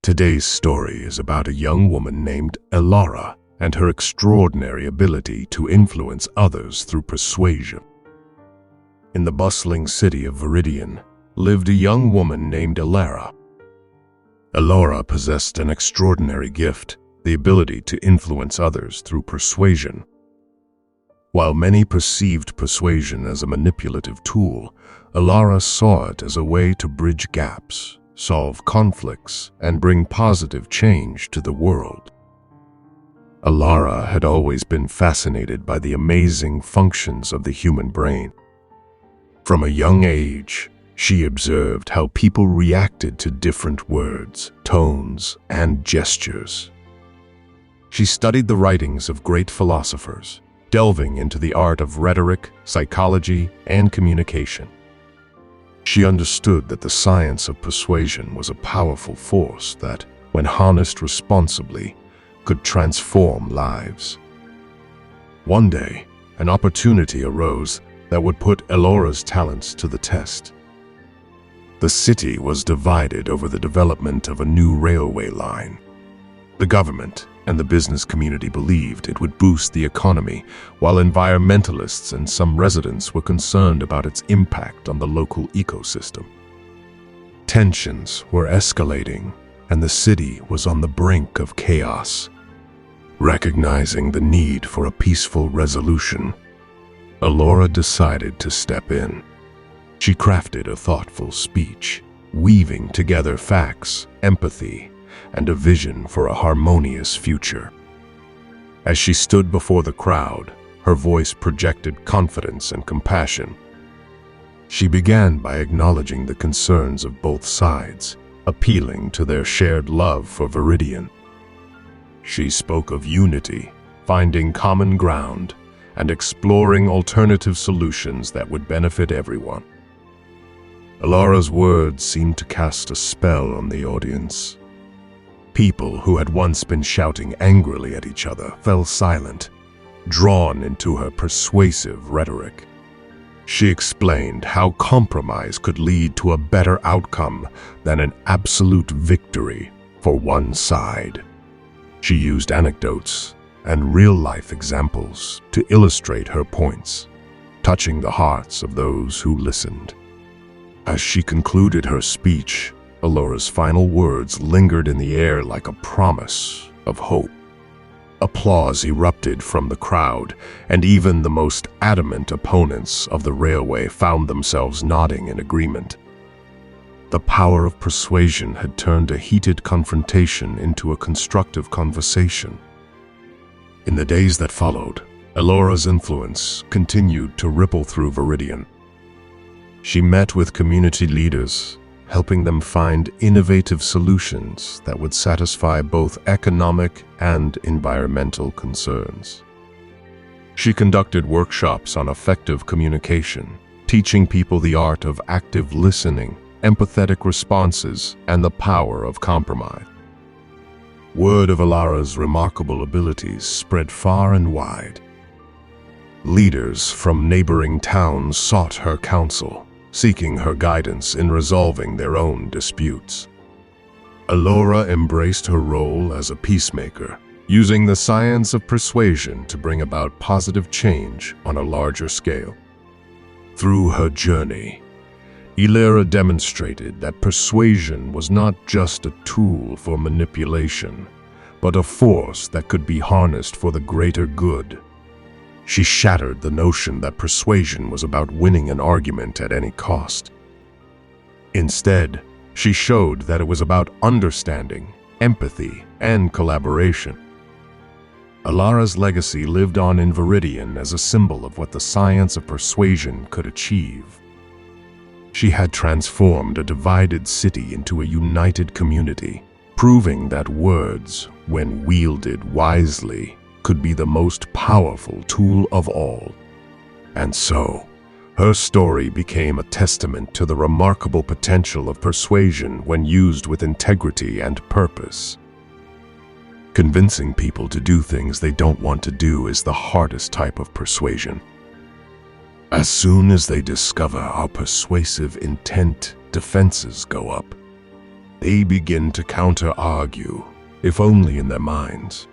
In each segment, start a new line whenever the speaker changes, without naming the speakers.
Today's story is about a young woman named Elara and her extraordinary ability to influence others through persuasion. In the bustling city of Viridian lived a young woman named Elara. Elara possessed an extraordinary gift, the ability to influence others through persuasion. While many perceived persuasion as a manipulative tool, Elara saw it as a way to bridge gaps, solve conflicts, and bring positive change to the world. Elara had always been fascinated by the amazing functions of the human brain. From a young age, she observed how people reacted to different words, tones, and gestures. She studied the writings of great philosophers, delving into the art of rhetoric, psychology, and communication. She understood that the science of persuasion was a powerful force that, when harnessed responsibly, could transform lives. One day, an opportunity arose that would put Elara's talents to the test. The city was divided over the development of a new railway line. The government and the business community believed it would boost the economy, while environmentalists and some residents were concerned about its impact on the local ecosystem. Tensions were escalating, and the city was on the brink of chaos. Recognizing the need for a peaceful resolution, Elara decided to step in. She crafted a thoughtful speech, weaving together facts, empathy, and a vision for a harmonious future. As she stood before the crowd, her voice projected confidence and compassion. She began by acknowledging the concerns of both sides, appealing to their shared love for Viridian. She spoke of unity, finding common ground, and exploring alternative solutions that would benefit everyone. Elara's words seemed to cast a spell on the audience. People who had once been shouting angrily at each other fell silent, drawn into her persuasive rhetoric. She explained how compromise could lead to a better outcome than an absolute victory for one side. She used anecdotes and real-life examples to illustrate her points, touching the hearts of those who listened. As she concluded her speech, Elara's final words lingered in the air like a promise of hope. Applause erupted from the crowd, and even the most adamant opponents of the railway found themselves nodding in agreement. The power of persuasion had turned a heated confrontation into a constructive conversation. In the days that followed, Elara's influence continued to ripple through Viridian. She met with community leaders, helping them find innovative solutions that would satisfy both economic and environmental concerns. She conducted workshops on effective communication, teaching people the art of active listening, empathetic responses, and the power of compromise. Word of Elara's remarkable abilities spread far and wide. Leaders from neighboring towns sought her counsel, seeking her guidance in resolving their own disputes. Elara embraced her role as a peacemaker, using the science of persuasion to bring about positive change on a larger scale. Through her journey, Elara demonstrated that persuasion was not just a tool for manipulation, but a force that could be harnessed for the greater good. She shattered the notion that persuasion was about winning an argument at any cost. Instead, she showed that it was about understanding, empathy, and collaboration. Elara's legacy lived on in Viridian as a symbol of what the science of persuasion could achieve. She had transformed a divided city into a united community, proving that words, when wielded wisely, could be the most powerful tool of all. And so, her story became a testament to the remarkable potential of persuasion when used with integrity and purpose. Convincing people to do things they don't want to do is the hardest type of persuasion. As soon as they discover our persuasive intent, defenses go up. they begin to counter-argue, if only in their minds.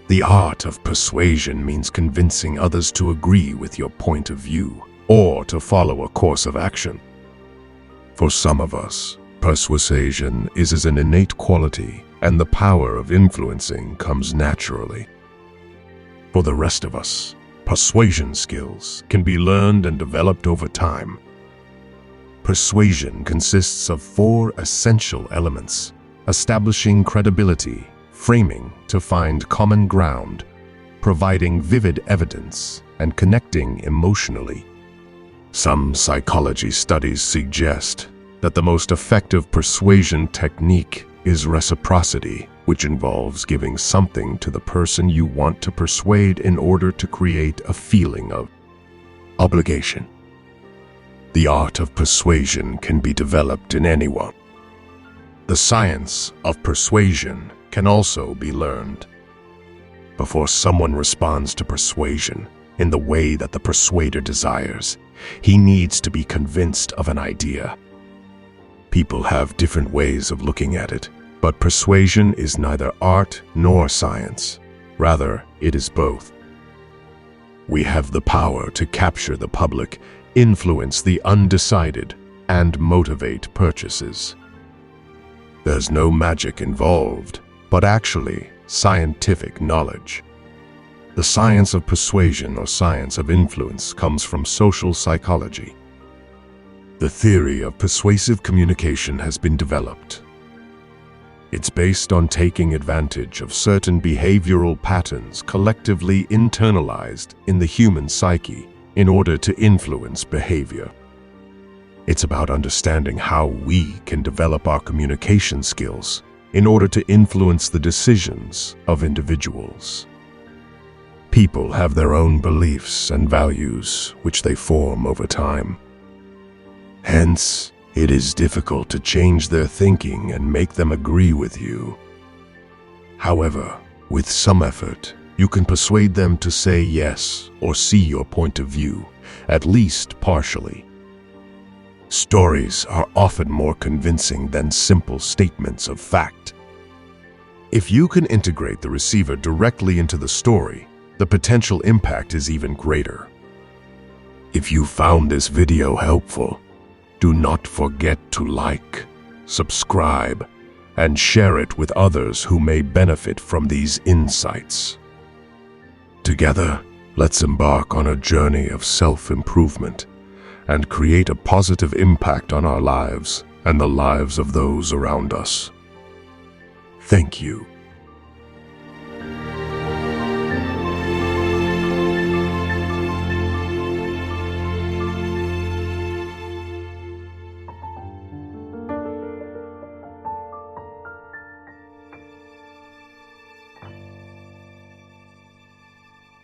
The art of persuasion means convincing others to agree with your point of view or to follow a course of action. For some of us, persuasion is an innate quality, and the power of influencing comes naturally. For the rest of us, persuasion skills can be learned and developed over time. Persuasion consists of 4 essential elements: establishing credibility, framing to find common ground, providing vivid evidence, and connecting emotionally. Some psychology studies suggest that the most effective persuasion technique is reciprocity, which involves giving something to the person you want to persuade in order to create a feeling of obligation. The art of persuasion can be developed in anyone. The science of persuasion can also be learned. Before someone responds to persuasion in the way that the persuader desires, he needs to be convinced of an idea. People have different ways of looking at it, but persuasion is neither art nor science. Rather, it is both. We have the power to capture the public, influence the undecided, and motivate purchases. There's no magic involved, but actually scientific knowledge. The science of persuasion or science of influence comes from social psychology. The theory of persuasive communication has been developed. It's based on taking advantage of certain behavioral patterns collectively internalized in the human psyche in order to influence behavior. It's about understanding how we can develop our communication skills in order to influence the decisions of individuals. People have their own beliefs and values which they form over time. Hence, it is difficult to change their thinking and make them agree with you. However, with some effort, you can persuade them to say yes or see your point of view, at least partially. Stories are often more convincing than simple statements of fact. If you can integrate the receiver directly into the story, the potential impact is even greater. If you found this video helpful, do not forget to like, subscribe, and share it with others who may benefit from these insights. Together, let's embark on a journey of self-improvement and create a positive impact on our lives and the lives of those around us. Thank you.